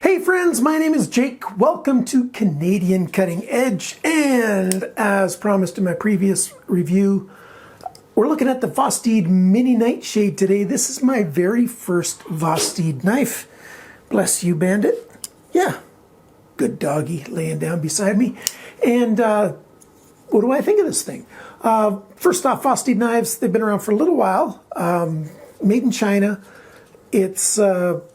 Hey friends, my name is Jake. Welcome to Canadian Cutting Edge, and as promised in my previous review, we're looking at the Vosteed Mini Nightshade today. This is my very first Vosteed knife. Bless you, Bandit. Yeah, good doggy laying down beside me. And what do I think of this thing? First off, Vosteed knives, they've been around for a little while. Made in China. It's, well,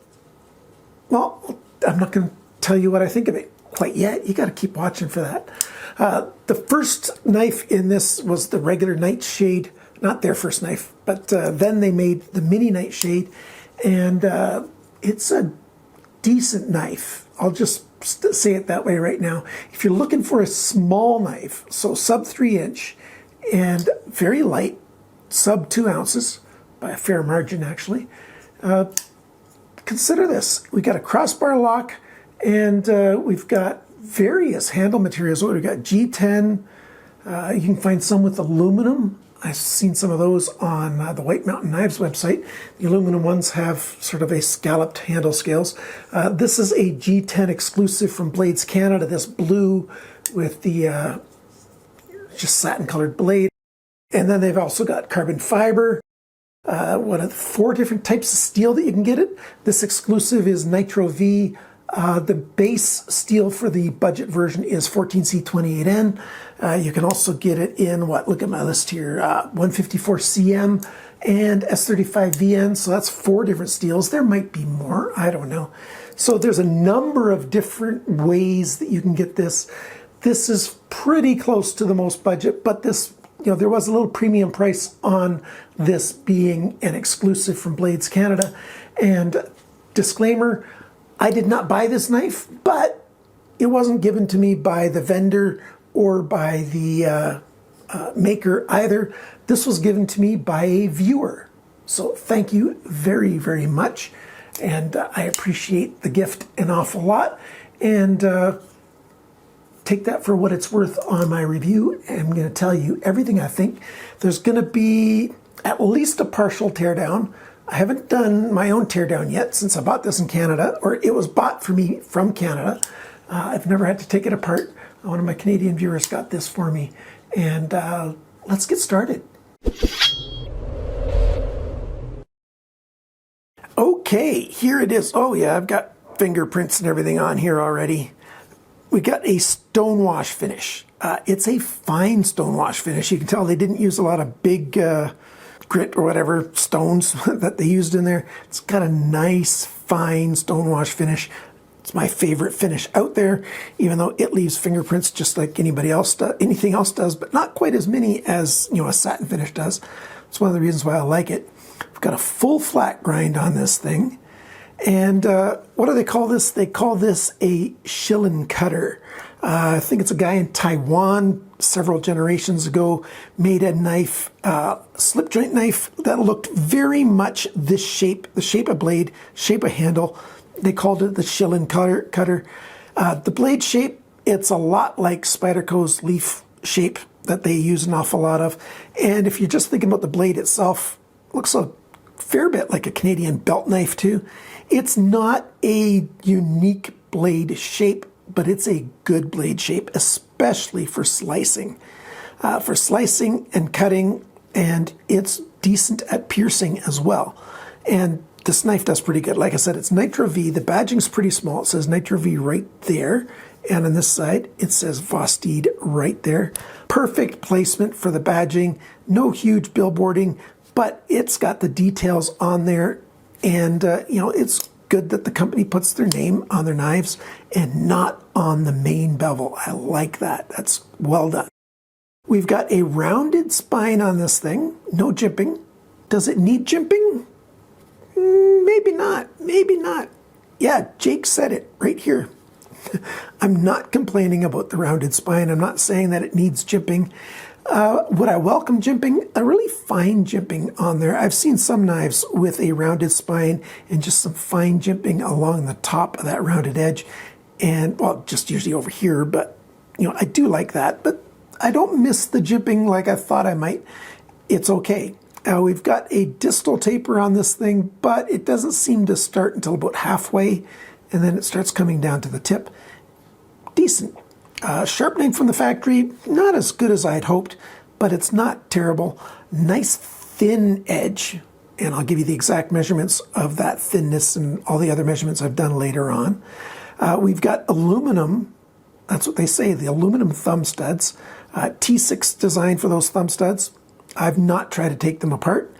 I'm not going to tell you what I think of it quite yet. You got to keep watching for that. The first knife in this was the regular Nightshade. Not their first knife, but then they made the Mini Nightshade, and it's a decent knife. I'll just say it that way right now. If you're looking for a small knife, so sub 3 inch and very light, sub 2 ounces, by a fair margin actually, consider this. We got a crossbar lock, and we've got various handle materials. We've got G10. You can find some with aluminum. I've seen some of those on the White Mountain Knives website. The aluminum ones have sort of a scalloped handle scales. This is a G10 exclusive from Blades Canada, this blue with the just satin colored blade. And then they've also got carbon fiber. One of the 4 different types of steel that you can get it. This exclusive is Nitro V. The base steel for the budget version is 14C28N. You can also get it in, look at my list here, 154CM and S35VN. So that's 4 different steels. There might be more, I don't know. So there's a number of different ways that you can get this. This is pretty close to the most budget, but this, there was a little premium price on this being an exclusive from Blades Canada. And disclaimer, I did not buy this knife, but it wasn't given to me by the vendor or by the maker either. This was given to me by a viewer. So thank you very, very much. And I appreciate the gift an awful lot. And take that for what it's worth on my review. I'm going to tell you everything I think. There's going to be at least a partial teardown. I haven't done my own teardown yet since I bought this in Canada, or it was bought for me from Canada. I've never had to take it apart. One of my Canadian viewers got this for me. And let's get started. Okay, here it is. Oh yeah, I've got fingerprints and everything on here already. We got a stonewash finish. It's a fine stonewash finish. You can tell they didn't use a lot of big grit or whatever stones that they used in there. It's got a nice fine stonewash finish. It's my favorite finish out there, even though it leaves fingerprints just like anybody else does, anything else does, but not quite as many as a satin finish does. It's one of the reasons why I like it. We've got a full flat grind on this thing. And what do they call this? They call this a shilling cutter. I think it's a guy in Taiwan several generations ago made a knife, slip joint knife that looked very much this shape, the shape of blade, shape of handle. They called it the shilling cutter. The blade shape, it's a lot like Spyderco's leaf shape that they use an awful lot of. And if you're just thinking about the blade itself, it looks a fair bit like a Canadian belt knife too. It's not a unique blade shape, but it's a good blade shape, especially for slicing. For slicing and cutting, and it's decent at piercing as well. And this knife does pretty good. Like I said, it's Nitro V. The badging's pretty small. It says Nitro V right there. And on this side, it says Vosteed right there. Perfect placement for the badging. No huge billboarding, but it's got the details on there. And, it's good that the company puts their name on their knives and not on the main bevel. I like that. That's well done. We've got a rounded spine on this thing. No jimping. Does it need jimping? Maybe not. Maybe not. Yeah, Jake said it right here. I'm not complaining about the rounded spine. I'm not saying that it needs jimping. Would I welcome jimping? A really fine jimping on there. I've seen some knives with a rounded spine and just some fine jimping along the top of that rounded edge. And, well, just usually over here, but, I do like that. But I don't miss the jimping like I thought I might. It's okay. We've got a distal taper on this thing, but it doesn't seem to start until about halfway. and then it starts coming down to the tip. Decent. Sharpening from the factory, not as good as I'd hoped, but it's not terrible. Nice thin edge, and I'll give you the exact measurements of that thinness and all the other measurements I've done later on. We've got aluminum, that's what they say, the aluminum thumb studs. T6 design for those thumb studs. I've not tried to take them apart.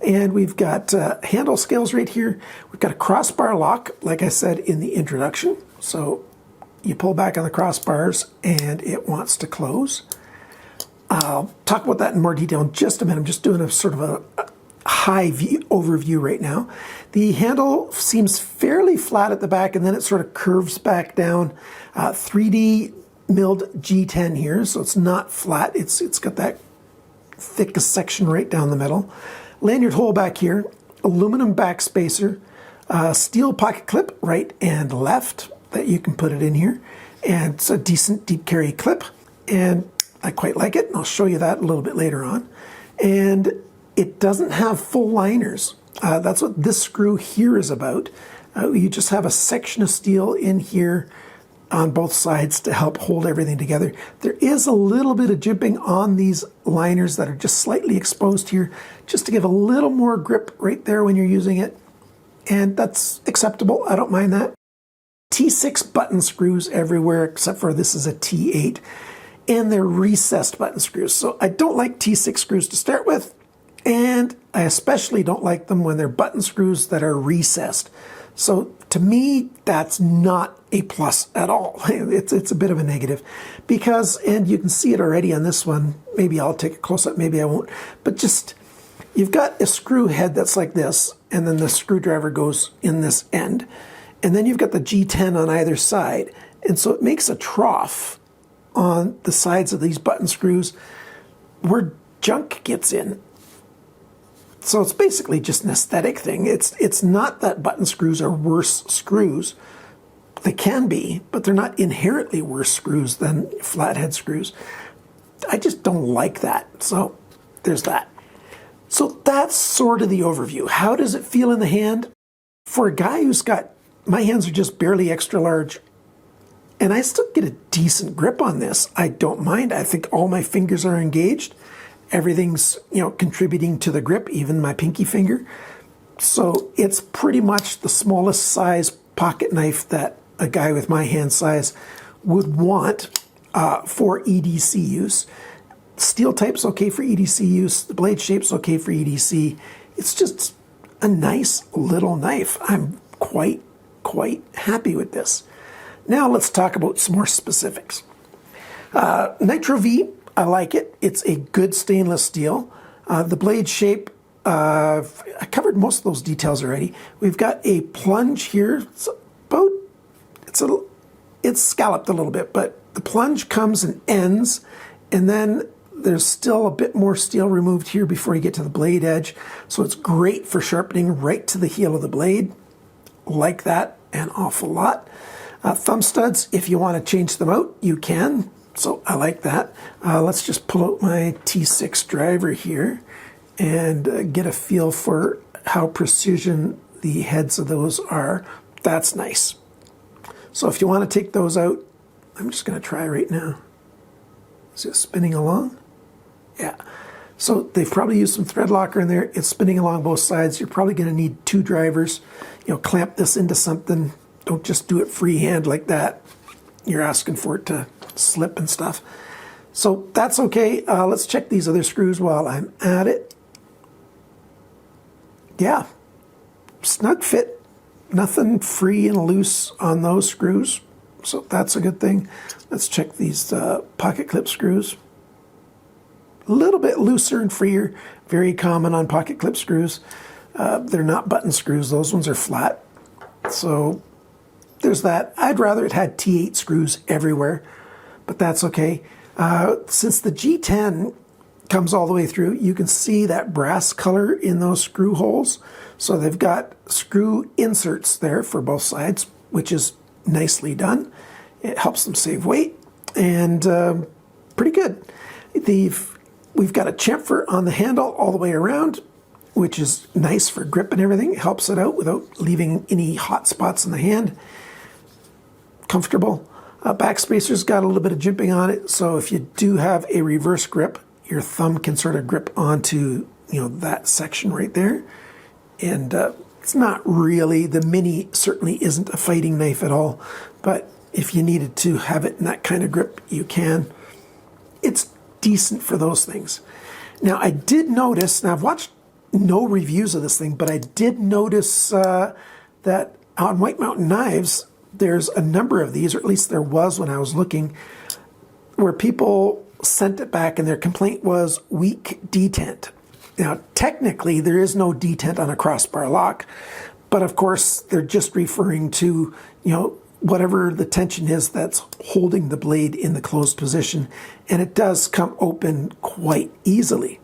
And we've got handle scales right here. We've got a crossbar lock, like I said in the introduction. So you pull back on the crossbars and it wants to close. I'll talk about that in more detail in just a minute. I'm just doing a sort of a high view, overview right now. The handle seems fairly flat at the back, and then it sort of curves back down. 3D milled G10 here, so it's not flat. It's got that thick section right down the middle. Lanyard hole back here, aluminum back spacer, steel pocket clip right and left that you can put it in here, and it's a decent deep carry clip, and I quite like it, and I'll show you that a little bit later on. And it doesn't have full liners. That's what this screw here is about. You just have a section of steel in here on both sides to help hold everything together. There is a little bit of jimping on these liners that are just slightly exposed here, just to give a little more grip right there when you're using it. And that's acceptable, I don't mind that. T6 button screws everywhere, except for this is a T8. And they're recessed button screws. So I don't like T6 screws to start with, and I especially don't like them when they're button screws that are recessed. So to me, that's not a plus at all. It's a bit of a negative because, and you can see it already on this one, maybe I'll take a close-up, maybe I won't, but just, you've got a screw head that's like this, and then the screwdriver goes in this end, and then you've got the G10 on either side, and so it makes a trough on the sides of these button screws where junk gets in. So it's basically just an aesthetic thing. It's not that button screws are worse screws. They can be, but they're not inherently worse screws than flathead screws. I just don't like that. So there's that. So that's sort of the overview. How does it feel in the hand? For a guy who's got, my hands are just barely extra large, and I still get a decent grip on this. I don't mind. I think all my fingers are engaged. Everything's, contributing to the grip, even my pinky finger. So it's pretty much the smallest size pocket knife that a guy with my hand size would want for EDC use. Steel type's okay for EDC use. The blade shape's okay for EDC. It's just a nice little knife. I'm quite happy with this. Now let's talk about some more specifics. Nitro V, I like it. It's a good stainless steel. The blade shape, I covered most of those details already. We've got a plunge here. It's scalloped a little bit, but the plunge comes and ends, and then there's still a bit more steel removed here before you get to the blade edge. So it's great for sharpening right to the heel of the blade. Like that an awful lot. Thumb studs, if you want to change them out, you can. So I like that. Let's just pull out my T6 driver here and get a feel for how precision the heads of those are. That's nice. So if you want to take those out, I'm just going to try right now. Is it spinning along? Yeah. So they've probably used some thread locker in there. It's spinning along both sides. You're probably going to need two drivers. Clamp this into something. Don't just do it freehand like that. You're asking for it to slip and stuff. So that's okay. Let's check these other screws while I'm at it. Yeah, snug fit. Nothing free and loose on those screws. So that's a good thing. Let's check these pocket clip screws. A little bit looser and freer. Very common on pocket clip screws. They're not button screws. Those ones are flat. So there's that. I'd rather it had T8 screws everywhere, but that's okay. Since the G10 comes all the way through, you can see that brass color in those screw holes. So they've got screw inserts there for both sides, which is nicely done. It helps them save weight, and pretty good. We've got a chamfer on the handle all the way around, which is nice for grip and everything. It helps it out without leaving any hot spots in the hand. comfortable. Backspacer's got a little bit of jimping on it, so if you do have a reverse grip, your thumb can sort of grip onto, that section right there. And it's not really, the Mini certainly isn't a fighting knife at all, but if you needed to have it in that kind of grip, you can. It's decent for those things. Now, I did notice, now I've watched no reviews of this thing, but I did notice that on White Mountain Knives, there's a number of these, or at least there was when I was looking, where people sent it back and their complaint was weak detent. Now, technically, there is no detent on a crossbar lock, but of course, they're just referring to, whatever the tension is that's holding the blade in the closed position, and it does come open quite easily.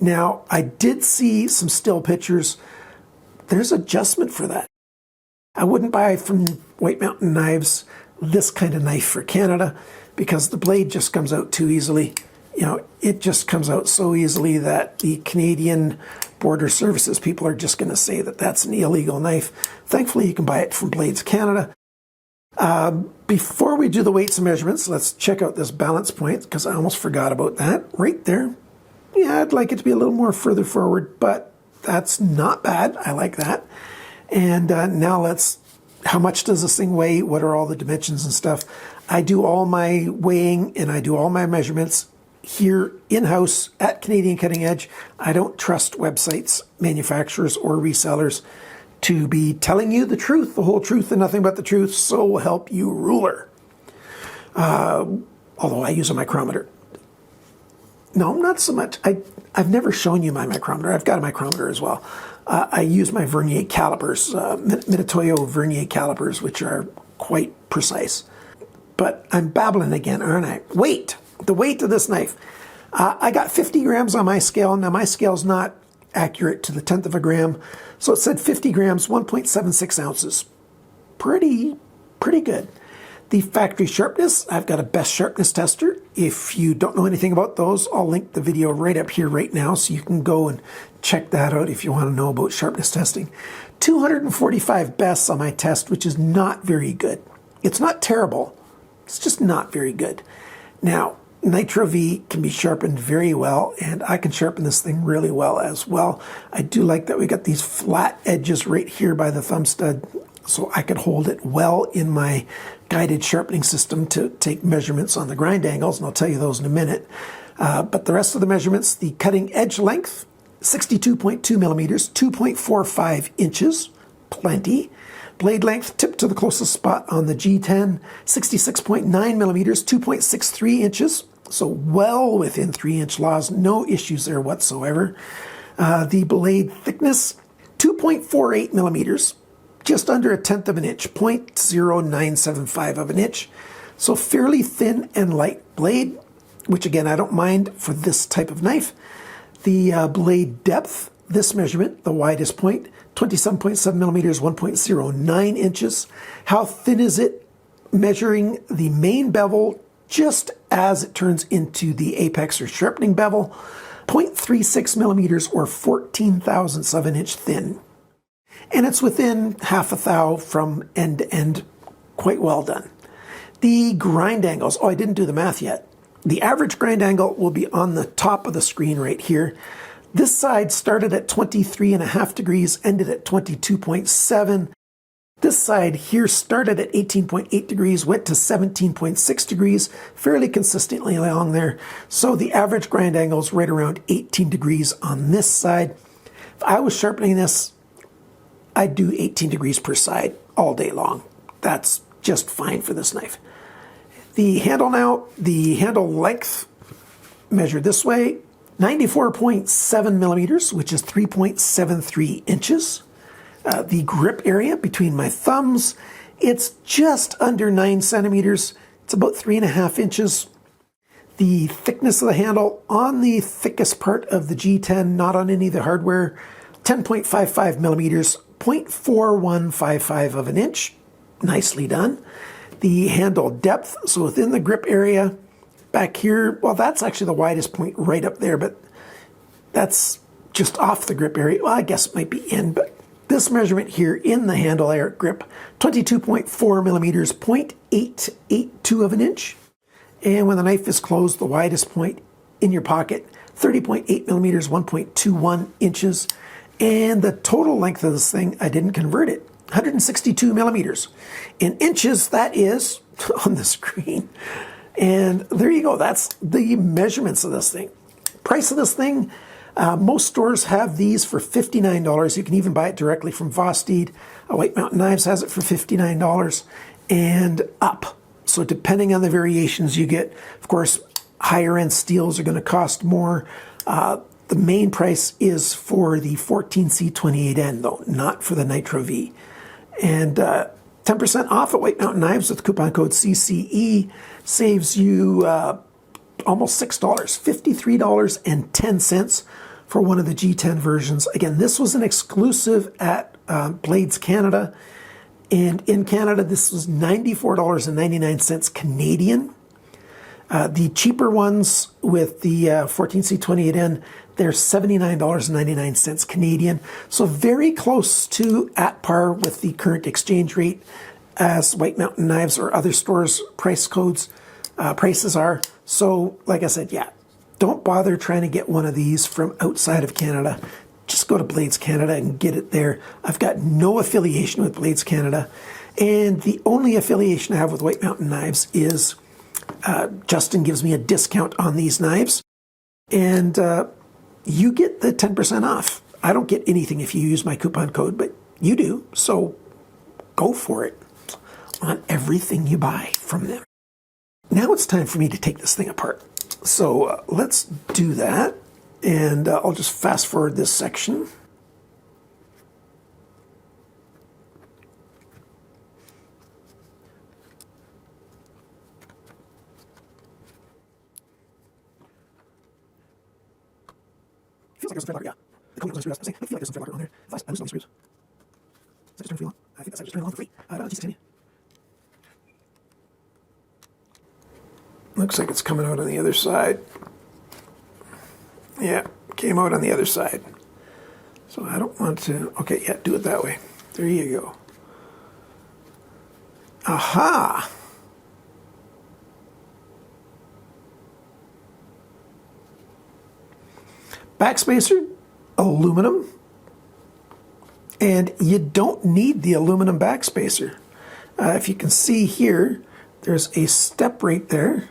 Now, I did see some still pictures. There's adjustment for that. I wouldn't buy from White Mountain Knives this kind of knife for Canada because the blade just comes out too easily. It just comes out so easily that the Canadian Border Services people are just going to say that that's an illegal knife. Thankfully, you can buy it from Blades Canada. Before we do the weights and measurements, let's check out this balance point because I almost forgot about that right there. Yeah, I'd like it to be a little more further forward, but that's not bad. I like that. And now how much does this thing weigh? What are all the dimensions and stuff? I do all my weighing and I do all my measurements here in-house at Canadian Cutting Edge. I don't trust websites, manufacturers, or resellers to be telling you the truth, the whole truth, and nothing but the truth. So help you, ruler. Although I use a micrometer. No, not so much. I've never shown you my micrometer. I've got a micrometer as well. I use my vernier calipers, Mitutoyo vernier calipers, which are quite precise. But I'm babbling again, aren't I? Weight. The weight of this knife. I got 50 grams on my scale. Now, my scale's not accurate to the 10th of a gram. So it said 50 grams, 1.76 ounces. Pretty good. The factory sharpness, I've got a best sharpness tester. If you don't know anything about those, I'll link the video right up here right now so you can go and check that out if you want to know about sharpness testing. 245 bests on my test, which is not very good. It's not terrible. It's just not very good. Now, Nitro V can be sharpened very well, and I can sharpen this thing really well as well. I do like that we got these flat edges right here by the thumb stud, so I could hold it well in my guided sharpening system to take measurements on the grind angles, and I'll tell you those in a minute. But the rest of the measurements, the cutting edge length, 62.2 millimeters, 2.45 inches, plenty. Blade length, tip to the closest spot on the G10, 66.9 millimeters, 2.63 inches, so well within 3-inch laws, no issues there whatsoever. The blade thickness, 2.48 millimeters, just under 1/10 of an inch, 0.0975 of an inch. So fairly thin and light blade, which again, I don't mind for this type of knife. The blade depth, this measurement, the widest point, 27.7 millimeters, 1.09 inches. How thin is it? Measuring the main bevel just as it turns into the apex or sharpening bevel, 0.36 millimeters or 14/1000ths of an inch thin. And it's within half a thou from end to end. Quite well done. The grind angles, I didn't do the math yet. The average grind angle will be on the top of the screen right here. This side started at 23.5 degrees, ended at 22.7. This side here started at 18.8 degrees, went to 17.6 degrees, fairly consistently along there. So the average grind angle is right around 18 degrees on this side. If I was sharpening this, I'd do 18 degrees per side all day long. That's just fine for this knife. The handle now, the handle length measured this way, 94.7 millimeters, which is 3.73 inches. The grip area between my thumbs, it's just under 9 centimeters. It's about 3.5 inches. The thickness of the handle on the thickest part of the G10, not on any of the hardware, 10.55 millimeters, 0.4155 of an inch. Nicely done. The handle depth, so within the grip area, back here, well, that's actually the widest point right up there, but that's just off the grip area. Well, I guess it might be in, but this measurement here in the handle Eric grip, 22.4 millimeters, 0.882 of an inch. And when the knife is closed, the widest point in your pocket, 30.8 millimeters, 1.21 inches. And the total length of this thing, I didn't convert it, 162 millimeters. In inches, that is on the screen. And there you go, that's the measurements of this thing. Price of this thing, most stores have these for $59. You can even buy it directly from Vosteed. White Mountain Knives has it for $59 and up. So depending on the variations you get, of course, higher end steels are going to cost more. The main price is for the 14C28N though, not for the Nitro V. And 10% off at White Mountain Knives with the coupon code CCE saves you almost $6, $53.10 for one of the G10 versions. Again, this was an exclusive at Blades Canada. And in Canada, this was $94.99 Canadian. The cheaper ones with the 14C28N, they're $79.99 Canadian. So very close to at par with the current exchange rate as White Mountain Knives or other stores' prices are. So like I said, yeah, don't bother trying to get one of these from outside of Canada. Just go to Blades Canada and get it there. I've got no affiliation with Blades Canada. And the only affiliation I have with White Mountain Knives is Justin gives me a discount on these knives. And you get the 10% off. I don't get anything if you use my coupon code, but you do. So go for it on everything you buy from them. Now it's time for me to take this thing apart. So let's do that. And I'll just fast forward this section. Feels like there's some thread locker, yeah. The coating on the screws, I feel like there's some thread locker on there. If I loosen on the screws. Does that just turn the wheel on? I think that's just turning it on for free. I don't know, looks like it's coming out on the other side. Yeah, came out on the other side. So I don't want to, okay, yeah, do it that way. There you go. Aha! Backspacer, aluminum. And you don't need the aluminum backspacer. If you can see here, there's a step right there.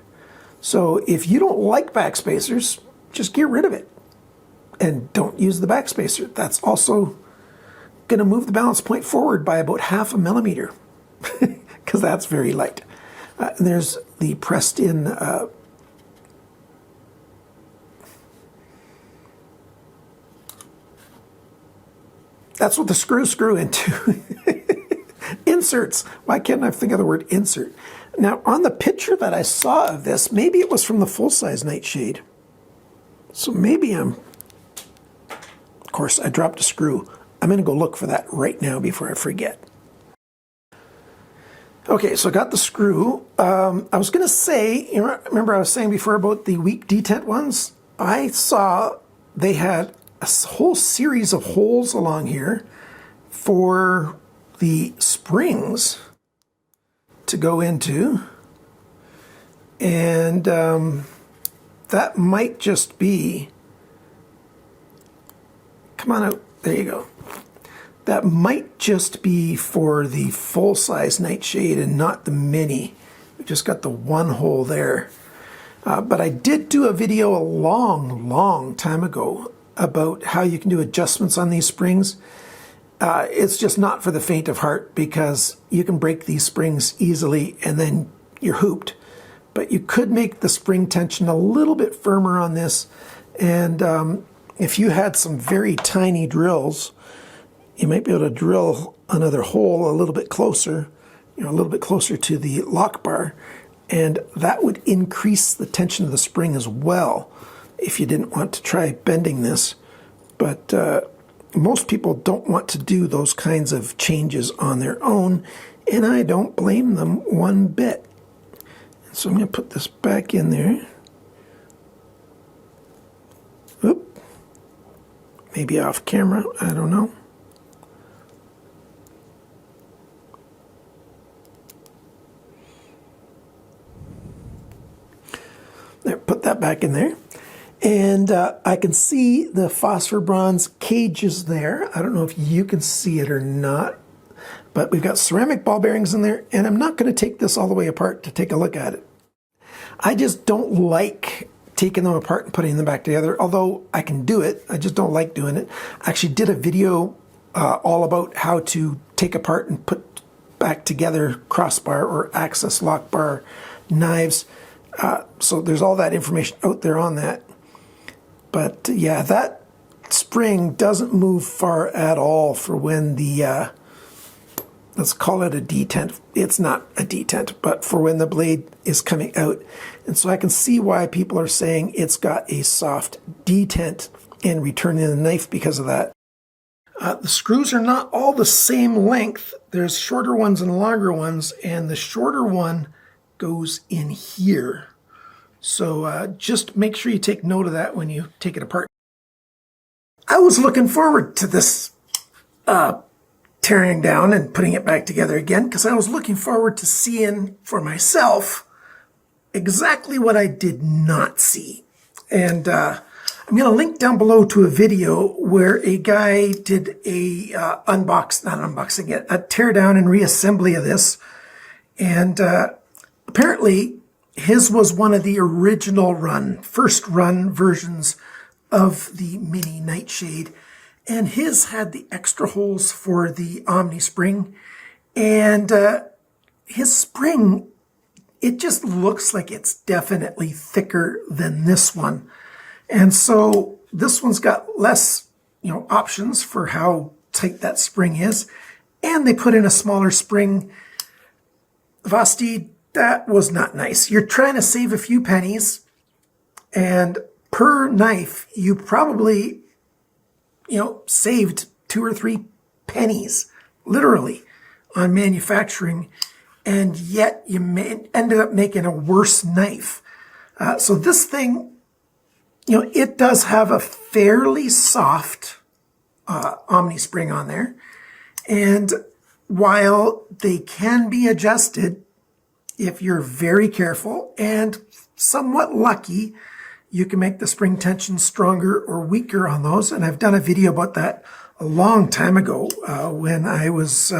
So if you don't like backspacers, just get rid of it and don't use the backspacer. That's also going to move the balance point forward by about 0.5 millimeter because that's very light. And there's the pressed in that's what the screws screw into. Inserts. Why can't I think of the word insert? Now, on the picture that I saw of this, maybe it was from the full-size Nightshade. So maybe of course, I dropped a screw. I'm going to go look for that right now before I forget. Okay, so I got the screw. I was going to say, remember I was saying before about the weak detent ones? I saw they had a whole series of holes along here for the springs to go into, and that might just be, come on out, there you go. That might just be for the full-size Nightshade and not the Mini. We just got the one hole there. But I did do a video a long time ago about how you can do adjustments on these springs. It's just not for the faint of heart because you can break these springs easily and then you're hooped. But you could make the spring tension a little bit firmer on this. And if you had some very tiny drills, you might be able to drill another hole a little bit closer, a little bit closer to the lock bar. And that would increase the tension of the spring as well if you didn't want to try bending this. But most people don't want to do those kinds of changes on their own, and I don't blame them one bit. So I'm going to put this back in there. Oop. Maybe off camera, I don't know. put that back in there. And I can see the phosphor bronze cages there. I don't know if you can see it or not, but we've got ceramic ball bearings in there, and I'm not going to take this all the way apart to take a look at it. I just don't like taking them apart and putting them back together, although I can do it. I just don't like doing it. I actually did a video all about how to take apart and put back together crossbar or access lock bar knives. So there's all that information out there on that. But yeah, that spring doesn't move far at all for when the, let's call it a detent. It's not a detent, but for when the blade is coming out. And so I can see why people are saying it's got a soft detent and returning the knife because of that. The screws are not all the same length. There's shorter ones and longer ones, and the shorter one goes in here. So just make sure you take note of that when you take it apart. I was looking forward to this tearing down and putting it back together again, because I was looking forward to seeing for myself exactly what I did not see. And I'm going to link down below to a video where a guy did a a teardown and reassembly of this. And apparently his was one of the original first run versions of the Mini Nightshade. And his had the extra holes for the Omni spring. And his spring, it just looks like it's definitely thicker than this one. And so this one's got less, options for how tight that spring is. And they put in a smaller spring. Vosteed, that was not nice. You're trying to save a few pennies, and per knife, you probably, saved 2 or 3 pennies, literally, on manufacturing, and yet you ended up making a worse knife. So this thing, it does have a fairly soft Omni spring on there, and while they can be adjusted, if you're very careful and somewhat lucky, you can make the spring tension stronger or weaker on those. And I've done a video about that a long time ago when I was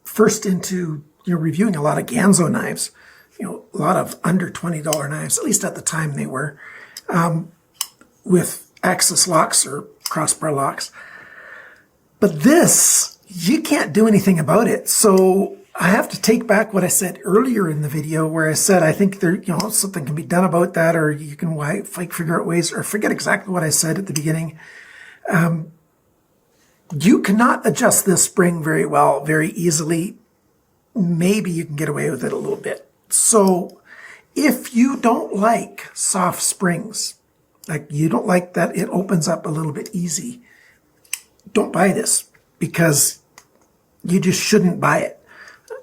first into reviewing a lot of Ganzo knives, a lot of under $20 knives, at least at the time they were, with access locks or crossbar locks. But this, you can't do anything about it. So I have to take back what I said earlier in the video where I said I think there, something can be done about that, or you can figure out ways, or forget exactly what I said at the beginning. You cannot adjust this spring very well, very easily. Maybe you can get away with it a little bit. So if you don't like soft springs, like you don't like that it opens up a little bit easy, don't buy this, because you just shouldn't buy it.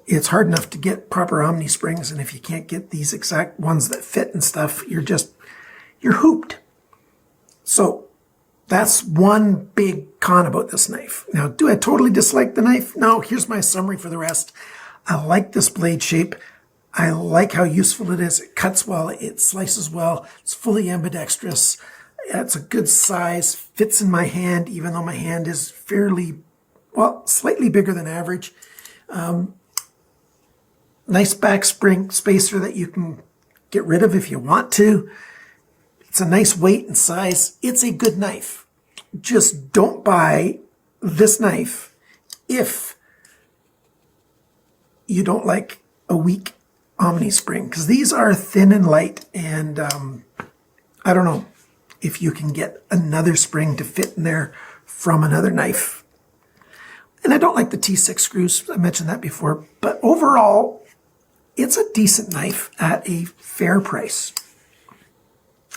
It's hard enough to get proper Omni springs, and if you can't get these exact ones that fit and stuff, you're hooped. So that's one big con about this knife. Now, do I totally dislike the knife? No, here's my summary for the rest. I like this blade shape. I like how useful it is. It cuts well, it slices well, it's fully ambidextrous. It's a good size, fits in my hand, even though my hand is slightly bigger than average. Nice back spring spacer that you can get rid of if you want to. It's a nice weight and size. It's a good knife. Just don't buy this knife if you don't like a weak Omni spring, because these are thin and light, and I don't know if you can get another spring to fit in there from another knife. And I don't like the T6 screws. I mentioned that before, but overall, it's a decent knife at a fair price.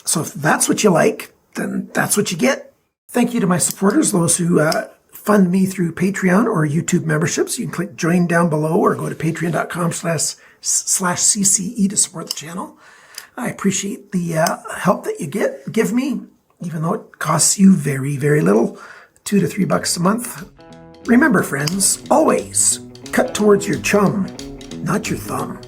So if that's what you like, then that's what you get. Thank you to my supporters, those who fund me through Patreon or YouTube memberships. You can click join down below or go to patreon.com/CCE to support the channel. I appreciate the help that you give me, even though it costs you very, very little, $2 to $3 a month. Remember, friends, always cut towards your chum, not your thumb.